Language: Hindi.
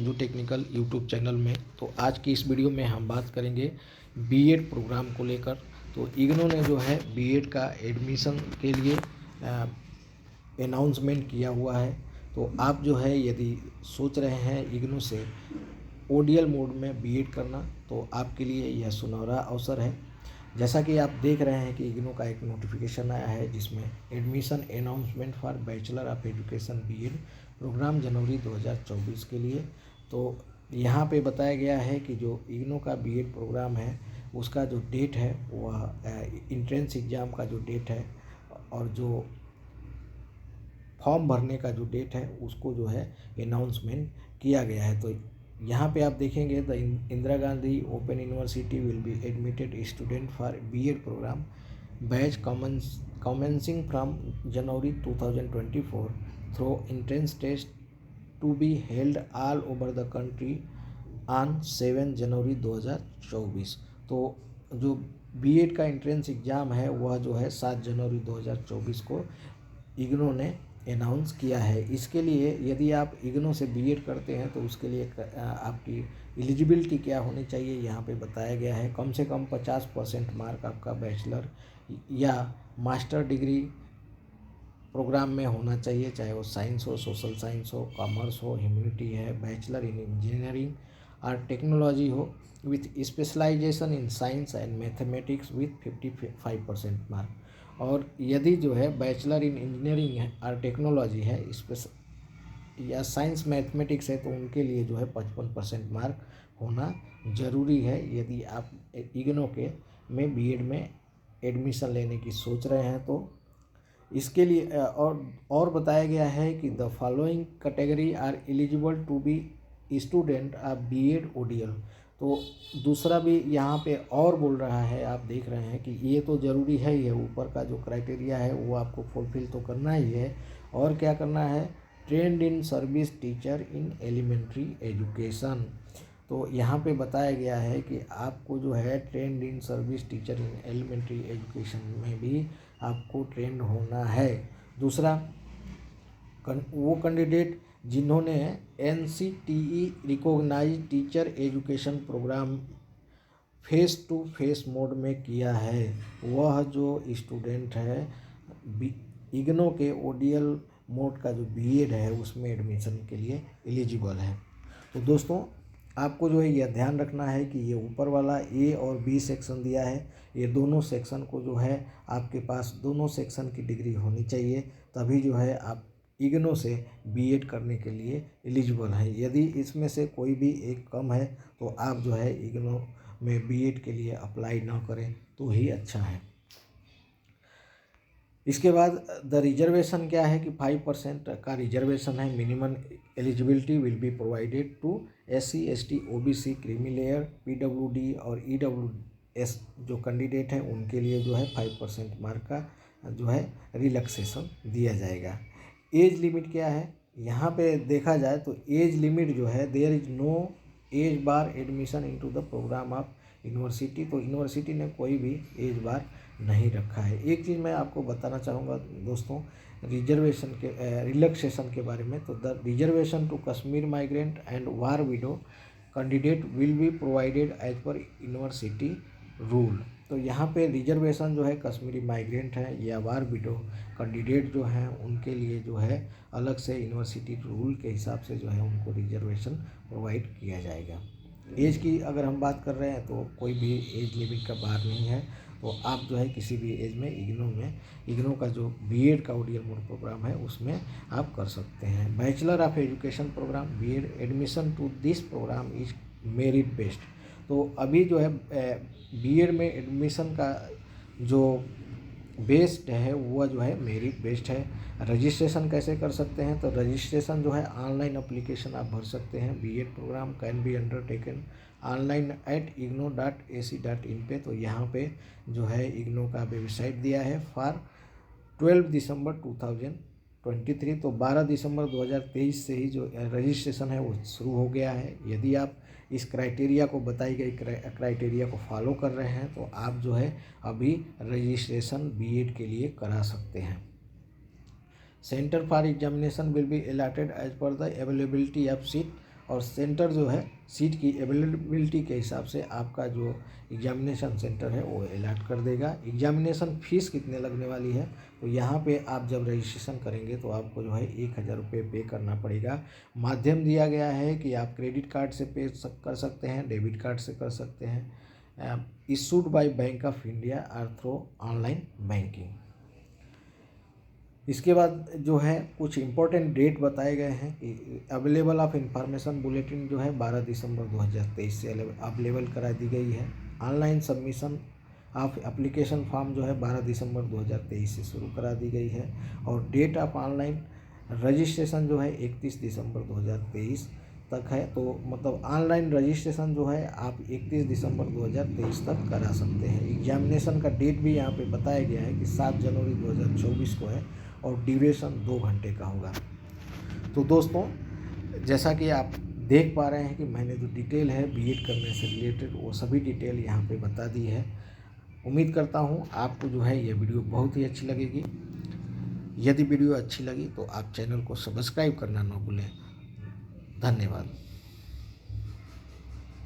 जो टेक्निकल यूट्यूब चैनल में। तो आज की इस वीडियो में हम बात करेंगे बीएड प्रोग्राम को लेकर। तो इग्नू ने जो है बीएड का एडमिशन के लिए अनाउंसमेंट किया हुआ है। तो आप जो है यदि सोच रहे हैं इग्नू से ओडीएल मोड में बीएड करना, तो आपके लिए यह सुनहरा अवसर है। जैसा कि आप देख रहे हैं कि इग्नू का एक नोटिफिकेशन आया है जिसमें admission announcement for bachelor of education BEd programme जनवरी 2024 के लिए। तो यहाँ पे बताया गया है कि जो इग्नू का बीएड प्रोग्राम है उसका जो डेट है वह इंट्रेंस एग्ज़ाम का जो डेट है और जो फॉर्म भरने का जो डेट है उसको जो है अनाउंसमेंट किया गया है। तो यहाँ पे आप देखेंगे the Indira Gandhi open university will be admitted student for BEd programme batch commencing from January 2024 through entrance test to be held all over the country on 7 जनवरी 2024। तो जो बीएड का एंट्रेंस एग्ज़ाम है वह जो है 7 जनवरी 2024 को इग्नू ने अनाउंस किया है। इसके लिए यदि आप इग्नू से बीएड करते हैं तो उसके लिए आपकी एलिजिबिलिटी क्या होनी चाहिए यहाँ पे बताया गया है। कम से कम 50% मार्क आपका बैचलर या मास्टर डिग्री प्रोग्राम में होना चाहिए, चाहे वो साइंस हो, सोशल साइंस हो, कॉमर्स हो, ह्यूमैनिटी है, बैचलर इन इंजीनियरिंग और टेक्नोलॉजी हो with specialisation in science and mathematics with 55% mark. और यदि जो है बैचलर इन इंजीनियरिंग है और टेक्नोलॉजी है या साइंस मैथमेटिक्स है तो उनके लिए जो है 55% मार्क होना ज़रूरी है यदि आप इग्नू के में बीएड में एडमिशन लेने की सोच रहे हैं। तो इसके लिए और बताया गया है कि the following category are eligible to be student of BEd ODL. तो दूसरा भी यहाँ पे और बोल रहा है, आप देख रहे हैं कि ये तो ज़रूरी है ही है, ऊपर का जो क्राइटेरिया है वो आपको फुलफिल तो करना ही है। और क्या करना है, trained in service teacher in elementary education. तो यहाँ पे बताया गया है कि आपको जो है trained in service teacher in elementary education में भी आपको ट्रेंड होना है। दूसरा, वो कैंडिडेट जिन्होंने NCTE recognised teacher education programme face to face mode में किया है, वह जो स्टूडेंट है इग्नू के ओडीएल मोड का जो बीएड है उसमें एडमिशन के लिए एलिजिबल है। तो दोस्तों आपको जो है यह ध्यान रखना है कि ये ऊपर वाला ए और बी सेक्शन दिया है, ये दोनों सेक्शन को जो है आपके पास दोनों सेक्शन की डिग्री होनी चाहिए, तभी जो है आप इग्नू से बीएड करने के लिए एलिजिबल है। यदि इसमें से कोई भी एक कम है तो आप जो है इग्नू में बीएड के लिए अप्लाई ना करें तो ही अच्छा है। इसके बाद द रिजर्वेशन क्या है कि 5% का रिजर्वेशन है। Minimum eligibility will be provided to SC ST OBC creamy layer PWD और EWS जो कैंडिडेट हैं उनके लिए जो है 5% मार्क का जो है रिलैक्सेशन दिया जाएगा। एज लिमिट क्या है, यहाँ पे देखा जाए तो एज लिमिट जो है there is no age bar admission into the programme of university. तो यूनिवर्सिटी ने कोई भी एज बार नहीं रखा है। एक चीज़ मैं आपको बताना चाहूँगा दोस्तों रिजर्वेशन के रिलैक्सेशन के बारे में। तो the reservation to Kashmir migrant and war widow candidate will be provided as per university rule. तो यहाँ पे रिजर्वेशन जो है कश्मीरी माइग्रेंट है या वार विडो कैंडिडेट जो हैं उनके लिए जो है अलग से यूनिवर्सिटी रूल के हिसाब से जो है उनको रिजर्वेशन प्रोवाइड किया जाएगा। एज की अगर हम बात कर रहे हैं तो कोई भी एज लिमिट का बार नहीं है, तो आप जो है किसी भी एज में इग्नू का जो बीएड का ओडीएल मोड प्रोग्राम है उसमें आप कर सकते हैं। Bachelor of education programme BEd admission to this programme is merit based. तो अभी जो है बीएड में एडमिशन का जो बेस्ड है वह जो है मेरिट बेस्ड है। रजिस्ट्रेशन कैसे कर सकते हैं, तो रजिस्ट्रेशन जो है ऑनलाइन एप्लीकेशन आप भर सकते हैं। BEd programme can be undertaken online at ignou.ac.in पे। तो यहाँ पे जो है इग्नू का वेबसाइट दिया है फॉर 12 दिसंबर 2023। तो 12 दिसंबर 2023 से ही जो रजिस्ट्रेशन है वो शुरू हो गया है। यदि आप इस क्राइटेरिया को बताई गई क्राइटेरिया को फॉलो कर रहे हैं तो आप जो है अभी रजिस्ट्रेशन बीएड के लिए करा सकते हैं। Centre for examination will be allotted as per the availability of seat और सेंटर जो है सीट की अवेलेबिलिटी के हिसाब से आपका जो एग्जामिनेशन सेंटर है वो अलॉट कर देगा। एग्जामिनेशन फ़ीस कितने लगने वाली है, तो यहाँ पे आप जब रजिस्ट्रेशन करेंगे तो आपको जो है 1000 रुपये पे करना पड़ेगा। माध्यम दिया गया है कि आप क्रेडिट कार्ड से पे कर सकते हैं, डेबिट कार्ड से कर सकते हैं, issued by bank of India और थ्रू ऑनलाइन बैंकिंग। इसके बाद जो है कुछ इम्पोर्टेंट डेट बताए गए हैं कि अवेलेबल ऑफ इंफॉर्मेशन बुलेटिन जो है 12 दिसंबर 2023 से अवेलेबल करा दी गई है। Online submission of application form जो है 12 दिसंबर 2023 से शुरू करा दी गई है। और डेट ऑफ ऑनलाइन रजिस्ट्रेशन जो है 31 दिसंबर 2023 तक है। तो मतलब ऑनलाइन रजिस्ट्रेशन जो है आप 31 दिसंबर 2023 तक करा सकते हैं। एग्जामिनेशन का डेट भी यहाँ पे बताया गया है कि 7 जनवरी 2024 को है और ड्यूरेशन 2 घंटे का होगा। तो दोस्तों, जैसा कि आप देख पा रहे हैं कि मैंने जो डिटेल है बीएड करने से रिलेटेड वो सभी डिटेल यहाँ पे बता दी है। उम्मीद करता हूँ आपको जो है ये वीडियो बहुत ही अच्छी लगेगी। यदि वीडियो अच्छी लगी तो आप चैनल को सब्सक्राइब करना ना भूलें। धन्यवाद।